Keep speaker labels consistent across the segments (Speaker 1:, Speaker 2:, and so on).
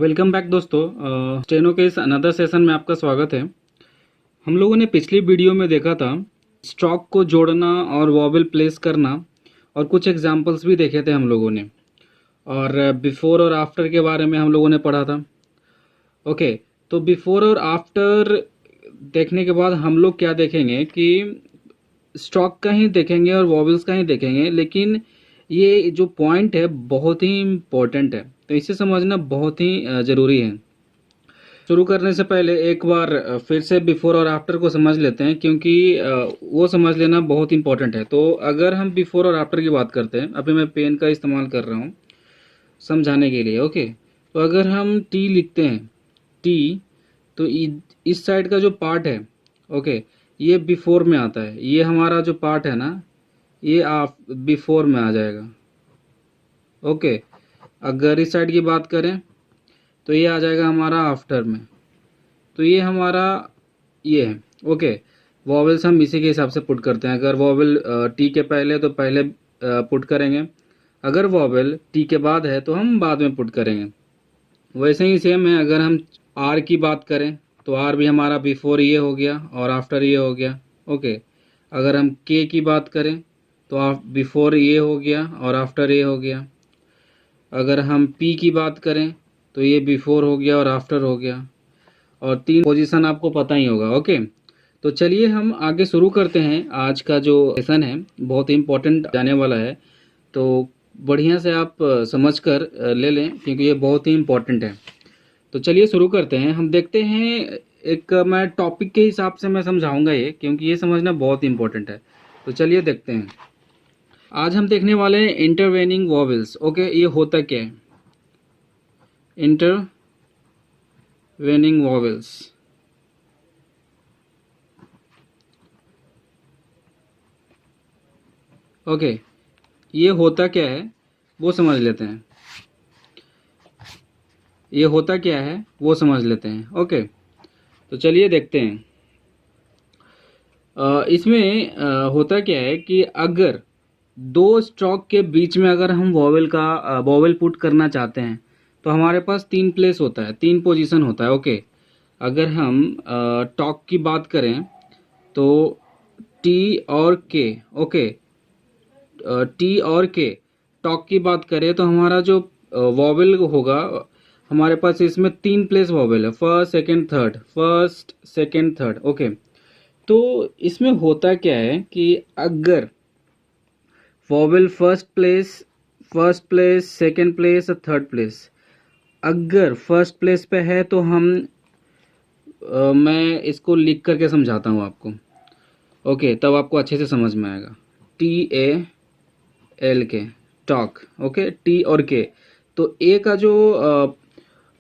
Speaker 1: Welcome back दोस्तों। Steno के इस अनदर सेशन में आपका स्वागत है। हम लोगों ने पिछली वीडियो में देखा था स्टॉक को जोड़ना और वॉवेल प्लेस करना, और कुछ एग्जांपल्स भी देखे थे हम लोगों ने, और बिफोर और आफ्टर के बारे में हम लोगों ने पढ़ा था। ओके, तो बिफोर और आफ्टर देखने के बाद हम लोग क्या देखेंगे कि स्टॉक का ही देखेंगे और वॉवेल्स का ही देखेंगे, लेकिन ये जो पॉइंट है बहुत ही इम्पोर्टेंट है, तो इसे समझना बहुत ही ज़रूरी है। शुरू करने से पहले एक बार फिर से बिफोर और आफ्टर को समझ लेते हैं, क्योंकि वो समझ लेना बहुत इंपॉर्टेंट है। तो अगर हम बिफोर और आफ्टर की बात करते हैं, अभी मैं पेन का इस्तेमाल कर रहा हूँ समझाने के लिए। ओके, तो अगर हम टी लिखते हैं, टी, तो इस साइड का जो पार्ट है, ओके, ये बिफोर में आता है। ये हमारा जो पार्ट है ना, ये बिफोर में आ जाएगा। ओके, अगर इस साइड की बात करें तो ये आ जाएगा हमारा आफ्टर में। तो ये हमारा ये है। ओके, वॉवेल्स हम इसी के हिसाब से पुट करते हैं। अगर वॉवेल टी के पहले तो पहले पुट करेंगे, अगर वॉवेल टी के बाद है तो हम बाद में पुट करेंगे। वैसे ही सेम है, अगर हम आर की बात करें तो आर भी हमारा बिफोर ये हो गया और आफ्टर ये हो गया। ओके, अगर हम के की बात करें तो बिफोर ये हो गया और आफ्टर ये हो गया। अगर हम पी की बात करें तो ये बिफोर हो गया और आफ्टर हो गया, और तीन पोजीशन आपको पता ही होगा। ओके, तो चलिए हम आगे शुरू करते हैं। आज का जो सेशन है बहुत ही इम्पोर्टेंट जाने वाला है, तो बढ़िया से आप समझ कर ले लें, क्योंकि ये बहुत ही इम्पोर्टेंट है। तो चलिए शुरू करते हैं। हम देखते हैं, एक मैं टॉपिक के हिसाब से मैं समझाऊंगा ये, क्योंकि ये समझना बहुत ही इम्पोर्टेंट है। तो चलिए देखते हैं। आज हम देखने वाले हैं इंटरवेनिंग वॉवेल्स। ओके, ये होता क्या है इंटरवेनिंग वॉवेल्स? ओके, ये होता क्या है वो समझ लेते हैं। ये होता क्या है वो समझ लेते हैं। ओके, तो चलिए देखते हैं। इसमें होता क्या है कि अगर दो स्ट्रोक के बीच में अगर हम वॉवेल पुट करना चाहते हैं तो हमारे पास तीन प्लेस होता है, तीन पोजीशन होता है। ओके, अगर हम टॉक की बात करें तो टी और के। ओके, टी और के टॉक की बात करें तो हमारा जो वॉवेल होगा, हमारे पास इसमें तीन प्लेस वॉवेल है, first second third, first second third. Okay, तो इसमें होता क्या है कि अगर vowel first place second place और थर्ड प्लेस, अगर फर्स्ट प्लेस पे है तो मैं इसको लिख करके समझाता हूँ आपको। ओके, तब आपको अच्छे से समझ में आएगा। TAL के, टॉक। ओके, टी और के, तो ए का जो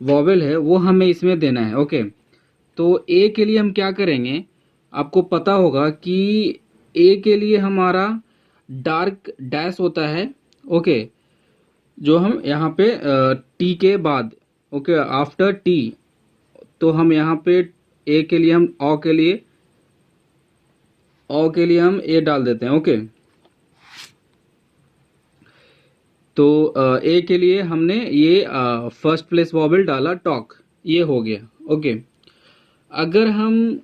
Speaker 1: वॉवेल है वो हमें इसमें देना है। ओके, तो ए के लिए हम क्या करेंगे, आपको पता होगा कि ए के लिए हमारा डार्क डैश होता है। ओके, जो हम यहाँ पे टी के बाद, ओके, आफ्टर टी, तो हम यहाँ पे ए के लिए हम ओ के लिए हम ए डाल देते हैं। ओके, तो ए के लिए हमने ये फर्स्ट प्लेस वॉवेल डाला, टॉक, ये हो गया। ओके, अगर हम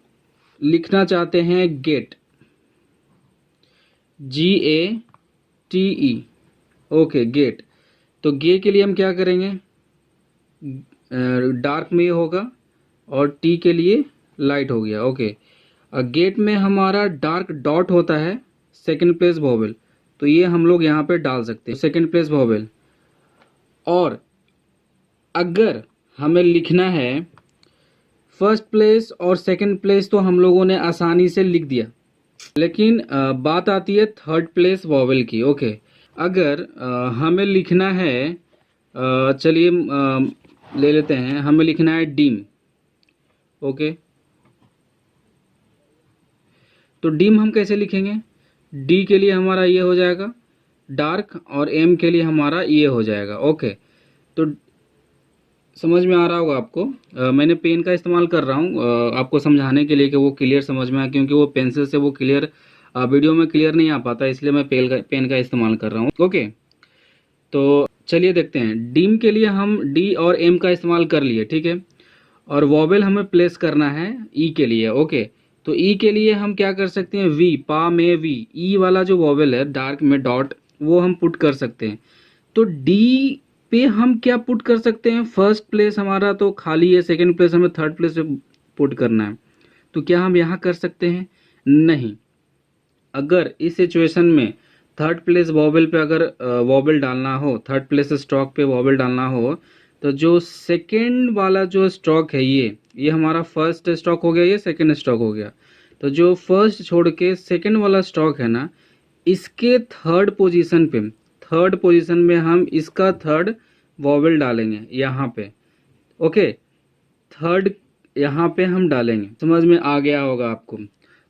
Speaker 1: लिखना चाहते हैं गेट, GATE, ओके, गेट, तो गे के लिए हम क्या करेंगे, डार्क में ये होगा और टी के लिए लाइट हो गया। ओके, गेट में हमारा डार्क डॉट होता है सेकंड प्लेस वॉवेल, तो ये हम लोग यहाँ पे डाल सकते हैं सेकंड प्लेस वॉवेल। और अगर हमें लिखना है फर्स्ट प्लेस और सेकंड प्लेस, तो हम लोगों ने आसानी से लिख दिया, लेकिन बात आती है थर्ड प्लेस वॉवेल की। ओके, अगर हमें लिखना है, चलिए ले लेते हैं, हमें लिखना है डीम। ओके, तो डीम हम कैसे लिखेंगे, डी के लिए हमारा ये हो जाएगा डार्क, और एम के लिए हमारा ये हो जाएगा। ओके, तो समझ में आ रहा होगा आपको। मैंने पेन का इस्तेमाल कर रहा हूँ आपको समझाने के लिए कि वो क्लियर समझ में आए, क्योंकि वो पेंसिल से वो क्लियर वीडियो में क्लियर नहीं आ पाता, इसलिए मैं पेन का इस्तेमाल कर रहा हूँ। ओके, तो चलिए देखते हैं। डीम के लिए हम डी और एम का इस्तेमाल कर लिए, ठीक है। और वॉवेल हमें प्लेस करना है ई के लिए, ओके। तो ई के लिए हम क्या कर सकते हैं, वी, पा में वी, ई वाला जो वॉवेल है डार्क में डॉट, वो हम पुट कर सकते हैं। तो डी पे हम क्या पुट कर सकते हैं, फर्स्ट प्लेस हमारा तो खाली है, सेकंड प्लेस हमें थर्ड प्लेस पे पुट करना है। तो क्या हम यहाँ कर सकते हैं, नहीं। अगर इस सिचुएशन में थर्ड प्लेस वॉवेल पे अगर वॉवेल डालना हो, थर्ड प्लेस स्ट्रोक पे वॉवेल डालना हो, तो जो सेकेंड वाला जो स्ट्रोक है ये हमारा फर्स्ट स्ट्रोक हो गया, ये सेकेंड स्ट्रोक हो गया। तो जो फर्स्ट छोड़ के सेकेंड वाला स्ट्रोक है ना, इसके थर्ड पोजीशन में हम इसका थर्ड वॉवेल डालेंगे यहाँ पे, ओके। थर्ड यहाँ पे हम डालेंगे, समझ में आ गया होगा आपको।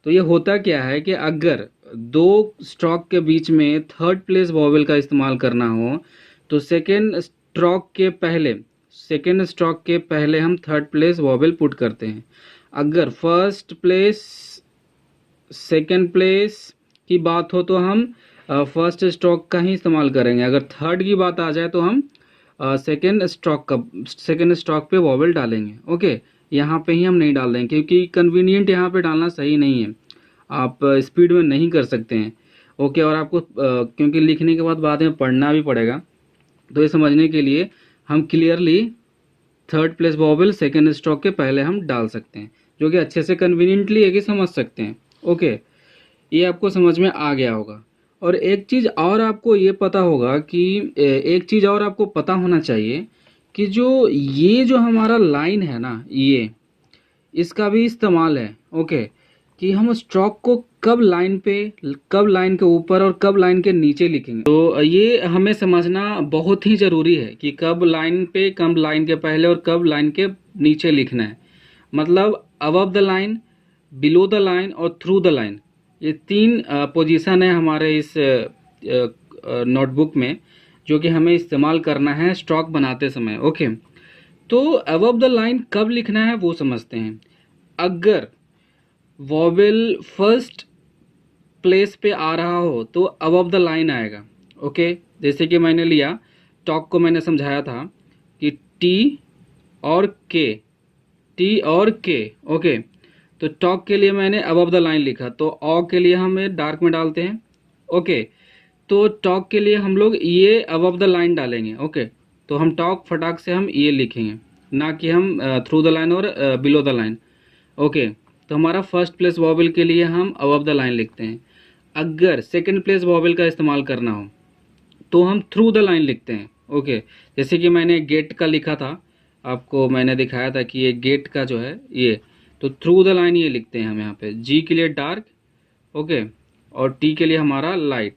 Speaker 1: तो ये होता क्या है कि अगर दो स्ट्रोक के बीच में थर्ड प्लेस वॉवेल का इस्तेमाल करना हो, तो सेकेंड स्ट्रोक के पहले हम थर्ड प्लेस वॉवेल पुट करते हैं। अगर फर्स्ट प्लेस सेकेंड प्लेस की बात हो तो हम फर्स्ट स्ट्रोक का ही इस्तेमाल करेंगे। अगर थर्ड की बात आ जाए तो हम सेकेंड स्ट्रोक पे वॉवेल डालेंगे, ओके। यहाँ पे ही हम नहीं डाल देंगे क्योंकि कन्वीनियंट यहाँ पे डालना सही नहीं है, आप स्पीड में नहीं कर सकते हैं, ओके। और आपको क्योंकि लिखने के बाद में पढ़ना भी पड़ेगा, तो ये समझने के लिए हम clearly third place vowel second stroke के पहले हम डाल सकते हैं, जो कि अच्छे से कन्वीनियंटली है कि समझ सकते हैं, ओके। ये आपको समझ में आ गया होगा। और एक चीज़ और आपको ये पता होगा कि एक चीज़ और आपको पता होना चाहिए कि जो हमारा लाइन है ना, ये इसका भी इस्तेमाल है, ओके। कि हम स्ट्रोक को कब लाइन के ऊपर और कब लाइन के नीचे लिखेंगे, तो ये हमें समझना बहुत ही ज़रूरी है कि कब लाइन पे, कब लाइन के पहले और कब लाइन के नीचे लिखना है। मतलब above the line, below the line और थ्रू द लाइन, ये तीन पोजीशन है हमारे इस नोटबुक में, जो कि हमें इस्तेमाल करना है स्ट्रोक बनाते समय, ओके। तो अबव द लाइन कब लिखना है वो समझते हैं। अगर वॉवेल फर्स्ट प्लेस पे आ रहा हो तो अबव द लाइन आएगा, ओके। जैसे कि मैंने लिया टॉक को, मैंने समझाया था कि टी और के, ओके। तो टॉक के लिए मैंने अबव द लाइन लिखा, तो ऑ के लिए हम डार्क में डालते हैं, ओके। तो टॉक के लिए हम लोग ये अबव द लाइन डालेंगे, ओके। तो हम टॉक फटाक से हम ये लिखेंगे, ना कि हम थ्रू द लाइन और बिलो द लाइन, ओके। तो हमारा फर्स्ट प्लेस वॉवेल के लिए हम अबव द लाइन लिखते हैं। अगर सेकंड प्लेस वॉवेल का इस्तेमाल करना हो तो हम थ्रू द लाइन लिखते हैं, ओके। जैसे कि मैंने गेट का लिखा था, आपको मैंने दिखाया था कि ये गेट का जो है ये, तो थ्रू द लाइन ये लिखते हैं हम यहाँ पे। जी के लिए डार्क, ओके, और टी के लिए हमारा लाइट।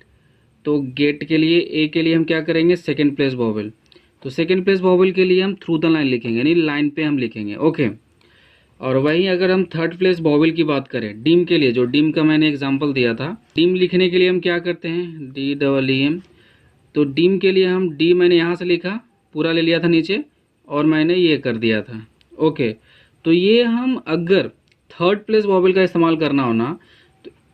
Speaker 1: तो गेट के लिए, ए के लिए हम क्या करेंगे, सेकंड प्लेस वॉवेल। तो सेकंड प्लेस वॉवेल के लिए हम थ्रू द लाइन लिखेंगे, यानी लाइन पे हम लिखेंगे, ओके। और वहीं अगर हम थर्ड प्लेस वॉवेल की बात करें, डीम के लिए, जो डीम का मैंने एग्जांपल दिया था, डीम लिखने के लिए हम क्या करते हैं, DEEM। तो डीम के लिए हम डी, मैंने यहाँ से लिखा, पूरा ले लिया था नीचे, और मैंने ये कर दिया था, ओके। तो ये हम अगर थर्ड प्लेस वॉवेल का इस्तेमाल करना हो ना,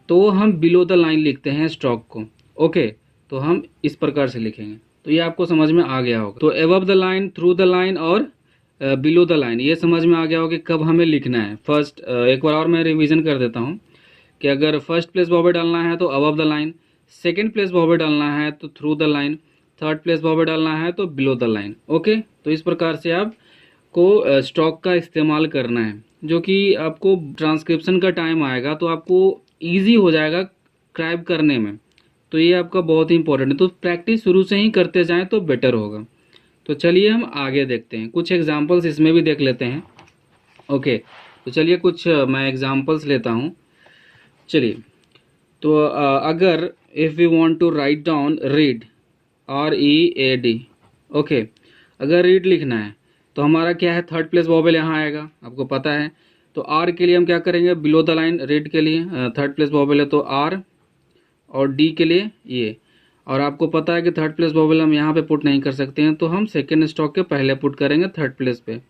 Speaker 1: तो हम बिलो द लाइन लिखते हैं स्ट्रोक को, ओके। तो हम इस प्रकार से लिखेंगे। तो ये आपको समझ में आ गया होगा। तो above the line, through the line और बिलो द लाइन, ये समझ में आ गया होगा कि कब हमें लिखना है। फर्स्ट एक बार और मैं रिवीजन कर देता हूँ कि अगर फर्स्ट प्लेस वॉवेल डालना है तो above the line, second place vowel डालना है तो through the line, third place vowel डालना है तो बिलो द लाइन, ओके। तो इस प्रकार से आपको स्ट्रोक का इस्तेमाल करना है, जो कि आपको ट्रांसक्रिप्शन का टाइम आएगा तो आपको ईजी हो जाएगा क्राइब करने में। तो ये आपका बहुत ही इंपॉर्टेंट है, तो प्रैक्टिस शुरू से ही करते जाएं तो बेटर होगा। तो चलिए हम आगे देखते हैं, कुछ एग्जांपल्स इसमें भी देख लेते हैं, ओके। तो चलिए कुछ मैं एग्जांपल्स लेता हूँ। चलिए, तो अगर if we want to write down read, READ, okay. अगर रीड लिखना है तो हमारा क्या है, थर्ड प्लेस वॉवेल यहाँ आएगा, आपको पता है। तो आर के लिए हम क्या करेंगे, बिलो द लाइन, रीड के लिए थर्ड प्लेस वॉवेल है तो आर, और डी के लिए ये। और आपको पता है कि थर्ड प्लेस वॉवेल हम यहाँ पे पुट नहीं कर सकते हैं, तो हम सेकेंड स्ट्रोक के पहले पुट करेंगे थर्ड प्लेस पे,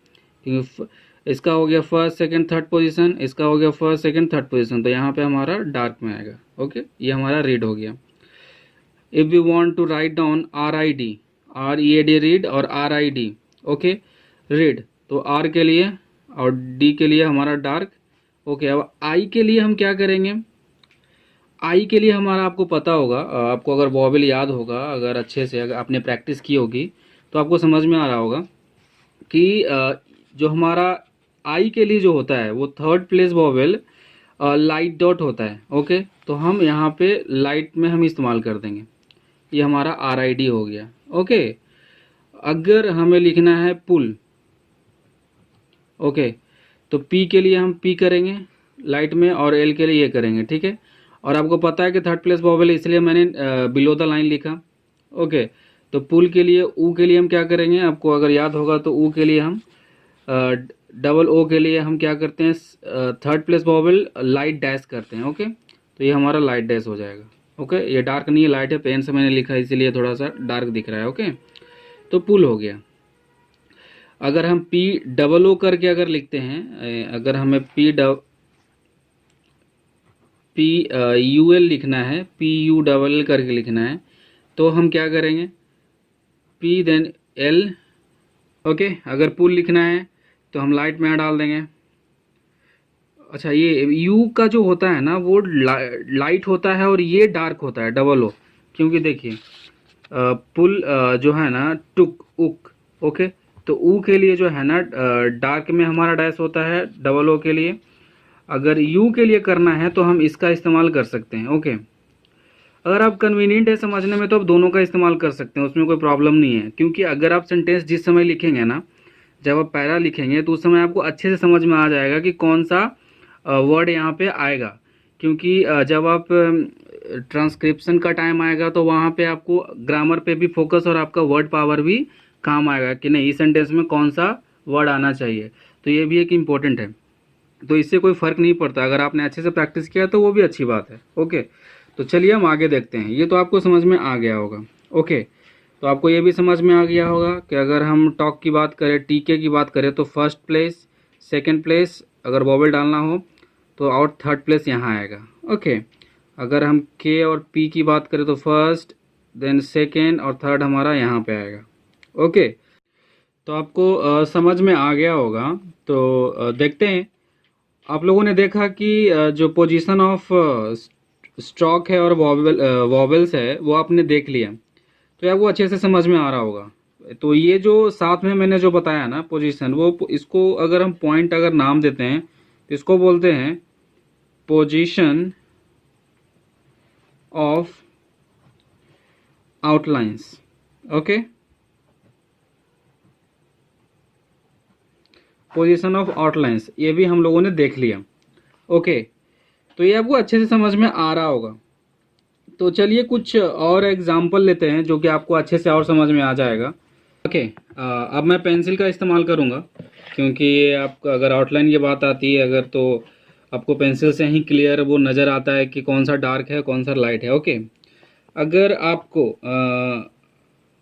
Speaker 1: क्योंकि इसका हो गया फर्स्ट सेकेंड थर्ड पोजीशन, इसका हो गया फर्स्ट सेकेंड थर्ड पोजीशन, तो यहाँ पे हमारा डार्क में आएगा, ओके। ये हमारा रीड हो गया। If we want to write down READ read और RID, ओके रीड, तो R के लिए और D के लिए हमारा डार्क, ओके। अब I के लिए हम क्या करेंगे, आई के लिए हमारा आपको पता होगा, आपको अगर वॉवेल याद होगा, अगर अच्छे से अगर आपने प्रैक्टिस की होगी तो आपको समझ में आ रहा होगा कि जो हमारा आई के लिए जो होता है वो third place vowel light dot होता है, ओके। तो हम यहाँ पे लाइट में हम इस्तेमाल कर देंगे, ये हमारा RID हो गया, ओके। अगर हमें लिखना है पुल, ओके, तो P के लिए हम P करेंगे लाइट में और L के लिए ये करेंगे, ठीक है। और आपको पता है कि थर्ड प्लेस वॉवेल है इसलिए मैंने बिलो द लाइन लिखा, ओके। तो पुल के लिए U के लिए हम क्या करेंगे, आपको अगर याद होगा तो U के लिए हम डबल O के लिए हम क्या करते हैं, third place vowel light dash करते हैं, ओके। तो ये हमारा लाइट डैश हो जाएगा, ओके। ये डार्क नहीं है, लाइट है, पेन से मैंने लिखा इसीलिए थोड़ा सा डार्क दिख रहा है, ओके। तो पुल हो गया। अगर हम POO करके अगर लिखते हैं, अगर हमें PUL लिखना है, PULL करके लिखना है, तो हम क्या करेंगे, P देन L, ओके। अगर पुल लिखना है तो हम लाइट में डाल देंगे। अच्छा, ये U का जो होता है ना वो लाइट होता है और ये डार्क होता है, डबल O, क्योंकि देखिए पुल जो है ना टुक उक, ओके। तो U के लिए जो है ना डार्क में हमारा डैश होता है डबल O के लिए। अगर U के लिए करना है तो हम इसका इस्तेमाल कर सकते हैं, ओके। अगर आप कन्वीनियंट है समझने में तो आप दोनों का इस्तेमाल कर सकते हैं, उसमें कोई प्रॉब्लम नहीं है। क्योंकि अगर आप सेंटेंस जिस समय लिखेंगे ना, जब आप पैरा लिखेंगे तो उस समय आपको अच्छे से समझ में आ जाएगा कि कौन सा वर्ड यहाँ पे आएगा। क्योंकि जब आप ट्रांसक्रिप्शन का टाइम आएगा तो वहाँ पे आपको ग्रामर पे भी फोकस और आपका वर्ड पावर भी काम आएगा कि नहीं, इस सेंटेंस में कौन सा वर्ड आना चाहिए। तो ये भी एक इम्पोर्टेंट है। तो इससे कोई फ़र्क नहीं पड़ता, अगर आपने अच्छे से प्रैक्टिस किया तो वो भी अच्छी बात है, ओके। तो चलिए हम आगे देखते हैं। ये तो आपको समझ में आ गया होगा, ओके। तो आपको ये भी समझ में आ गया होगा कि अगर हम टॉक की बात करें, TK की बात करें, तो फर्स्ट प्लेस, सेकंड प्लेस अगर वॉवेल डालना हो तो और थर्ड प्लेस यहाँ आएगा, ओके। अगर हम K और P की बात करें तो फर्स्ट देन सेकेंड और थर्ड हमारा यहाँ पे आएगा, ओके। तो आपको समझ में आ गया होगा। तो देखते हैं। आप लोगों ने देखा कि जो पोजीशन ऑफ स्ट्रोक है और वॉवेल्स है वो आपने देख लिया, तो आपको अच्छे से समझ में आ रहा होगा। तो ये जो साथ में मैंने जो बताया ना पोजीशन, वो इसको अगर हम पॉइंट अगर नाम देते हैं तो इसको बोलते हैं position of outlines, okay. Position of outlines ये भी हम लोगों ने देख लिया, ओके। तो ये आपको अच्छे से समझ में आ रहा होगा। तो चलिए कुछ और एग्जाम्पल लेते हैं जो कि आपको अच्छे से और समझ में आ जाएगा, ओके। अब मैं पेंसिल का इस्तेमाल करूँगा क्योंकि ये आपको अगर आउटलाइन की बात आती है अगर, तो आपको पेंसिल से ही क्लियर वो नज़र आता है कि कौन सा डार्क है कौन सा लाइट है, ओके। अगर आपको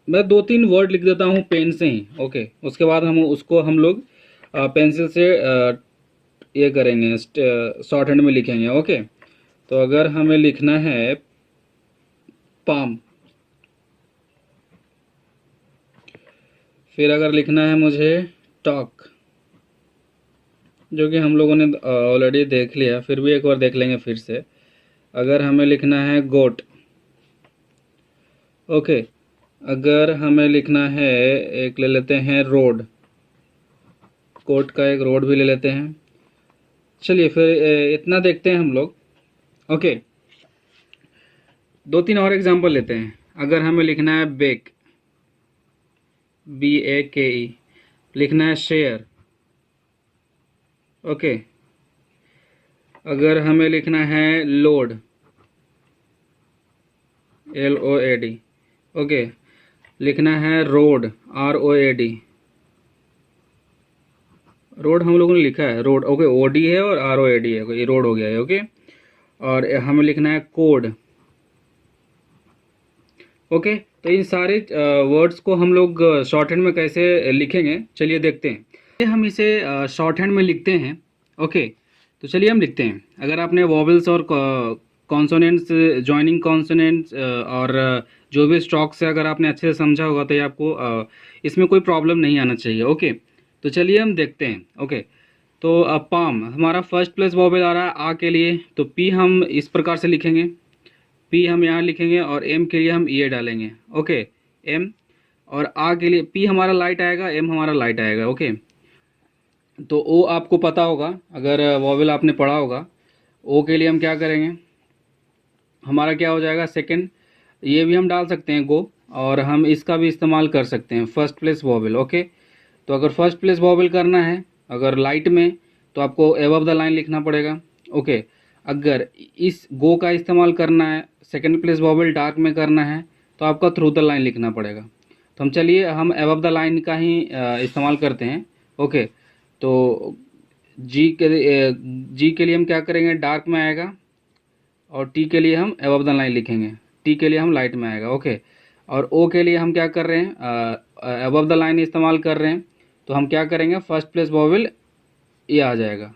Speaker 1: मैं 2-3 वर्ड लिख देता हूँ पेन से ही, ओके। उसके बाद हम लोग पेंसिल से ये करेंगे, शॉर्ट हैंड में लिखेंगे, ओके। तो अगर हमें लिखना है पाम, फिर अगर लिखना है मुझे टॉक, जो कि हम लोगों ने ऑलरेडी देख लिया, फिर भी एक बार देख लेंगे फिर से। अगर हमें लिखना है गोट, ओके। अगर हमें लिखना है, एक ले लेते हैं रोड, कोट का एक रोड भी ले लेते हैं। चलिए फिर इतना देखते हैं हम लोग, ओके। 2-3 और एग्जांपल लेते हैं। अगर हमें लिखना है बेक, BAKE, लिखना है शेयर, ओके। अगर हमें लिखना है लोड, LOAD, ओके। लिखना है रोड, ROAD, रोड हम लोगों ने लिखा है रोड, ओके। OD है और ROAD है, ये रोड हो गया है, ओके। और हमें लिखना है कोड, ओके। तो इन सारे वर्ड्स को हम लोग शॉर्ट हैंड में कैसे लिखेंगे चलिए देखते हैं। हम इसे शॉर्ट हैंड में लिखते हैं, ओके। तो चलिए हम लिखते हैं। अगर आपने वॉवेल्स और कॉन्सोनेंट्स, ज्वाइनिंग कॉन्सोनेंट्स और जो भी स्ट्रोक से अगर आपने अच्छे से समझा होगा तो ये आपको इसमें कोई प्रॉब्लम नहीं आना चाहिए। ओके, तो चलिए हम देखते हैं। ओके, तो पाम हमारा फर्स्ट प्लेस वॉवेल आ रहा है आ के लिए, तो पी हम इस प्रकार से लिखेंगे, पी हम यहाँ लिखेंगे और एम के लिए हम ये डालेंगे। ओके, एम, और आ के लिए पी हमारा लाइट आएगा, एम हमारा लाइट आएगा। ओके, तो ओ आपको पता होगा, अगर वॉवेल आपने पढ़ा होगा, ओ के लिए हम क्या करेंगे, हमारा क्या हो जाएगा सेकंड, ये भी हम डाल सकते हैं गो, और हम इसका भी इस्तेमाल कर सकते हैं फर्स्ट प्लेस वॉवेल। ओके, तो अगर फर्स्ट प्लेस वॉवेल करना है अगर लाइट में तो आपको अबव द लाइन लिखना पड़ेगा। ओके, अगर इस गो का इस्तेमाल करना है सेकंड प्लेस वॉवेल डार्क में करना है तो आपका थ्रू द लाइन लिखना पड़ेगा। तो हम चलिए हम अबव द लाइन का ही इस्तेमाल करते हैं। ओके, तो जी के लिए हम क्या करेंगे, डार्क में आएगा, और टी के लिए हम अबव द लाइन लिखेंगे, टी के लिए हम लाइट में आएगा। ओके, और ओ के लिए हम क्या कर रहे हैं, अबव द लाइन इस्तेमाल कर रहे हैं, तो हम क्या करेंगे फर्स्ट प्लेस वॉवेल ये आ जाएगा,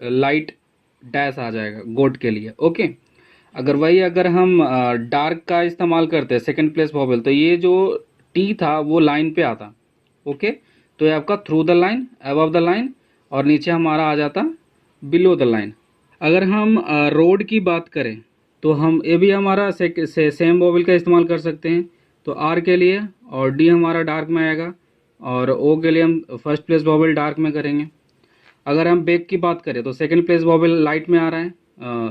Speaker 1: लाइट डैश आ जाएगा गोट के लिए। ओके, अगर हम डार्क का इस्तेमाल करते हैं सेकंड प्लेस वॉवेल तो ये जो टी था वो लाइन पे आता। ओके, तो ये आपका through the line, above the line, और नीचे हमारा आ जाता बिलो द लाइन। अगर हम रोड की बात करें तो हम ये भी हमारा सेम वॉवेल का इस्तेमाल कर सकते हैं। तो आर के लिए और डी हमारा डार्क में आएगा, और ओ के लिए हम फर्स्ट प्लेस वॉवेल डार्क में करेंगे। अगर हम बैक की बात करें तो सेकंड प्लेस वॉवेल लाइट में आ रहा है,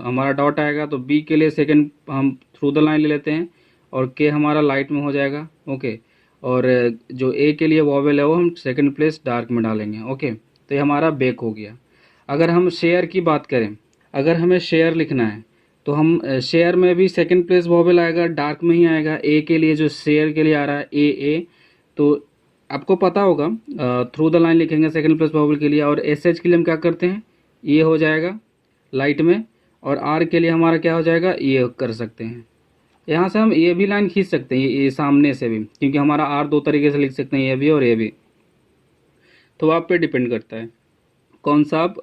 Speaker 1: हमारा डॉट आएगा, तो बी के लिए सेकंड हम थ्रू द लाइन ले लेते हैं, और के हमारा लाइट में हो जाएगा। ओके, और जो ए के लिए वॉवेल है वो हम सेकंड प्लेस डार्क में डालेंगे। ओके, तो ये हमारा बैक हो गया। अगर हम शेयर की बात करें, अगर हमें शेयर लिखना है तो हम शेयर में भी सेकंड प्लेस वॉवेल आएगा, डार्क में ही आएगा। ए के लिए जो शेयर के लिए आ रहा है ए, तो आपको पता होगा थ्रू द लाइन लिखेंगे सेकंड प्लेस वॉवेल के लिए, और एस एच के लिए हम क्या करते हैं, ये हो जाएगा लाइट में, और आर के लिए हमारा क्या हो जाएगा, ये कर सकते हैं। यहाँ से हम ये भी लाइन खींच सकते हैं, ये सामने से भी, क्योंकि हमारा आर दो तरीके से लिख सकते हैं, ये भी और ये भी। तो आप पे डिपेंड करता है कौन सा आप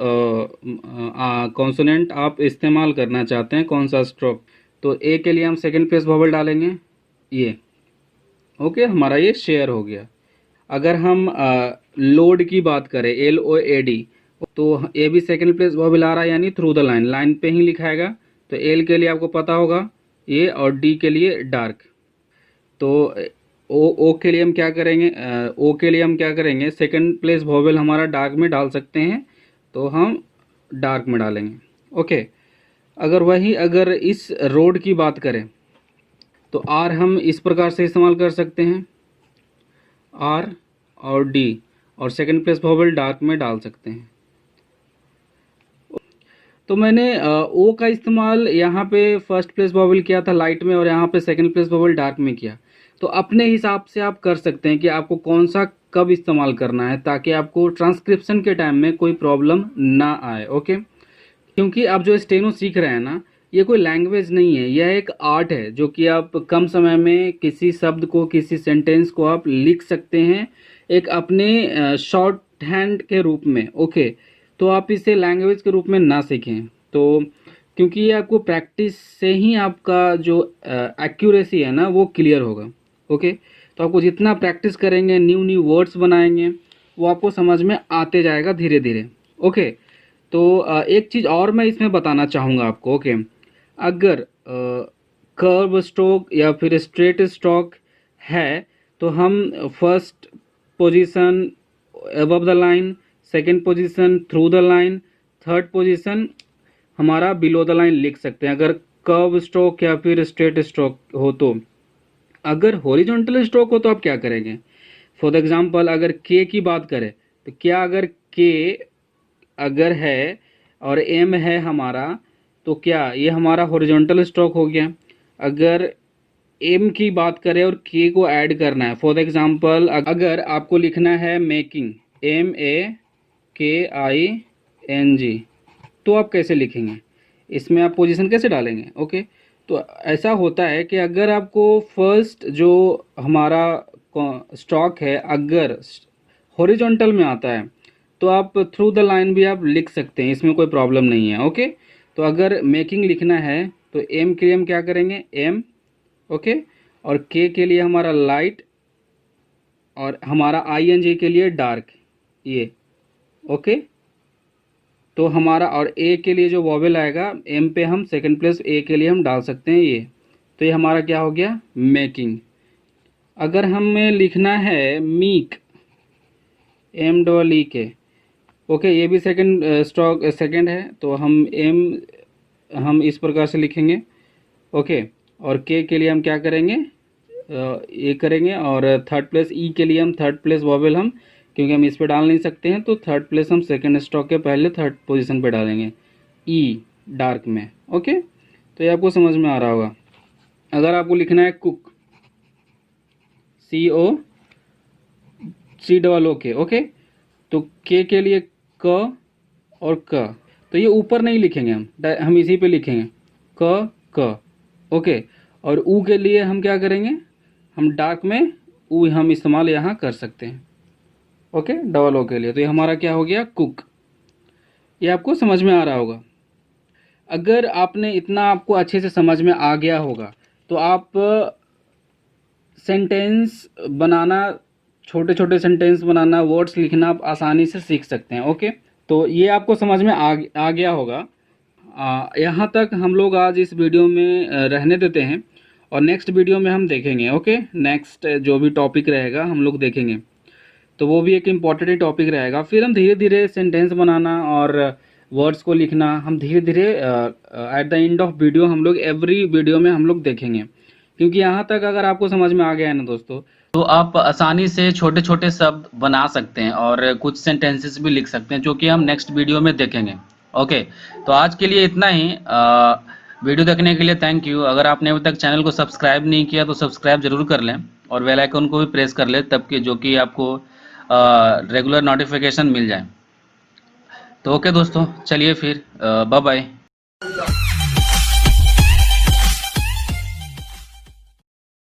Speaker 1: कॉन्सोनेंट आप इस्तेमाल करना चाहते हैं, कौन सा स्ट्रोक। तो ए के लिए हम सेकंड प्लेस वॉवेल डालेंगे ये। ओके, हमारा ये शेयर हो गया। अगर हम लोड की बात करें LOAD, तो ये भी सेकंड प्लेस वॉवेल आ रहा है, यानी थ्रू द लाइन, लाइन पे ही लिखाएगा। तो एल के लिए आपको पता होगा ये, और डी के लिए डार्क। तो ओ के लिए हम क्या करेंगे, ओ के लिए हम क्या करेंगे, सेकंड प्लेस वॉवेल हमारा डार्क में डाल सकते हैं, तो हम डार्क में डालेंगे। ओके, अगर इस रोड की बात करें तो आर हम इस प्रकार से इस्तेमाल कर सकते हैं, आर और डी, और सेकंड प्लेस वॉवेल डार्क में डाल सकते हैं। तो मैंने ओ का इस्तेमाल यहाँ पे फर्स्ट प्लेस वॉवेल किया था लाइट में, और यहाँ पे सेकंड प्लेस वॉवेल डार्क में किया। तो अपने हिसाब से आप कर सकते हैं कि आपको कौन सा कब इस्तेमाल करना है, ताकि आपको ट्रांसक्रिप्शन के टाइम में कोई प्रॉब्लम ना आए। ओके, क्योंकि आप जो स्टेनो सीख रहे हैं ना, ये कोई लैंग्वेज नहीं है, यह एक आर्ट है, जो कि आप कम समय में किसी शब्द को, किसी सेंटेंस को आप लिख सकते हैं एक अपने शॉर्ट हैंड के रूप में। ओके, तो आप इसे लैंग्वेज के रूप में ना सीखें, तो क्योंकि ये आपको प्रैक्टिस से ही आपका जो एक्यूरेसी है ना वो क्लियर होगा। ओके, तो आपको जितना प्रैक्टिस करेंगे, न्यू न्यू वर्ड्स बनाएंगे, वो आपको समझ में आते जाएगा धीरे धीरे। ओके, तो एक चीज़ और मैं इसमें बताना चाहूँगा आपको। ओके, अगर कर्व स्ट्रोक या फिर स्ट्रेट स्ट्रोक है तो हम first position above the line, second position through the line, third position हमारा बिलो द लाइन लिख सकते हैं, अगर कर्व स्ट्रोक या फिर स्ट्रेट स्ट्रोक हो तो। अगर हॉरिजॉन्टल स्ट्रोक हो तो आप क्या करेंगे, फॉर एग्जांपल अगर के की बात करें तो क्या, अगर के अगर है और एम है हमारा, तो क्या ये हमारा हॉरिजॉन्टल स्ट्रोक हो गया। अगर एम की बात करें और के को ऐड करना है, फॉर एग्जांपल अगर आपको लिखना है मेकिंग, MAKING, तो आप कैसे लिखेंगे, इसमें आप पोजीशन कैसे डालेंगे। ओके, तो ऐसा होता है कि अगर आपको फर्स्ट जो हमारा स्ट्रोक है अगर हॉरिजॉन्टल में आता है तो आप थ्रू द लाइन भी आप लिख सकते हैं, इसमें कोई प्रॉब्लम नहीं है। ओके, तो अगर मेकिंग लिखना है तो एम के लिए हम क्या करेंगे, एम। ओके, और के के लिए हमारा लाइट, और हमारा ING के लिए डार्क, ये ओके। तो हमारा और ए के लिए जो वॉवेल आएगा, एम पे हम सेकंड प्लेस ए के लिए हम डाल सकते हैं ये। तो ये हमारा क्या हो गया, मेकिंग। अगर हमें लिखना है मीक, MEE, ओके, ये भी सेकंड स्ट्रोक सेकंड है, तो हम इस प्रकार से लिखेंगे, ओके। और के लिए हम क्या करेंगे, ये करेंगे, और थर्ड प्लेस ई के लिए हम थर्ड प्लेस वॉवेल हम, क्योंकि हम इस पे डाल नहीं सकते हैं, तो थर्ड प्लेस हम सेकंड स्ट्रोक के पहले थर्ड पोजीशन पे डालेंगे, ई डार्क में, ओके। तो ये आपको समझ में आ रहा होगा। अगर आपको लिखना है कुक, COOK, ओके, तो के लिए क और क, तो ये ऊपर नहीं लिखेंगे हम इसी पे लिखेंगे क, ओके। और ऊ के लिए हम क्या करेंगे, हम डार्क में ऊ हम इस्तेमाल यहाँ कर सकते हैं, ओके, डबल ओ के लिए। तो ये हमारा क्या हो गया, कुक। ये आपको समझ में आ रहा होगा। अगर आपने इतना आपको अच्छे से समझ में आ गया होगा, तो आप सेंटेंस बनाना, छोटे छोटे सेंटेंस बनाना, वर्ड्स लिखना आप आसानी से सीख सकते हैं, ओके। तो ये आपको समझ में आ गया होगा। यहाँ तक हम लोग आज इस वीडियो में रहने देते हैं, और नेक्स्ट वीडियो में हम देखेंगे, ओके। नेक्स्ट जो भी टॉपिक रहेगा हम लोग देखेंगे, तो वो भी एक इम्पॉर्टेंट ही टॉपिक रहेगा। फिर हम धीरे धीरे सेंटेंस बनाना और वर्ड्स को लिखना हम धीरे धीरे at the end of video हम लोग एवरी वीडियो में हम लोग देखेंगे। क्योंकि यहाँ तक अगर आपको समझ में आ गया है ना दोस्तों, तो आप आसानी से छोटे छोटे शब्द बना सकते हैं और कुछ सेंटेंसेस भी लिख सकते हैं, जो कि हम नेक्स्ट वीडियो में देखेंगे, ओके। तो आज के लिए इतना ही। वीडियो देखने के लिए थैंक यू। अगर आपने अभी तक चैनल को सब्सक्राइब नहीं किया तो सब्सक्राइब जरूर कर लें, और बेल आइकन को भी प्रेस कर लें, तब कि जो कि आपको रेगुलर नोटिफिकेशन मिल जाए। तो ओके दोस्तों, चलिए फिर बाय बाय।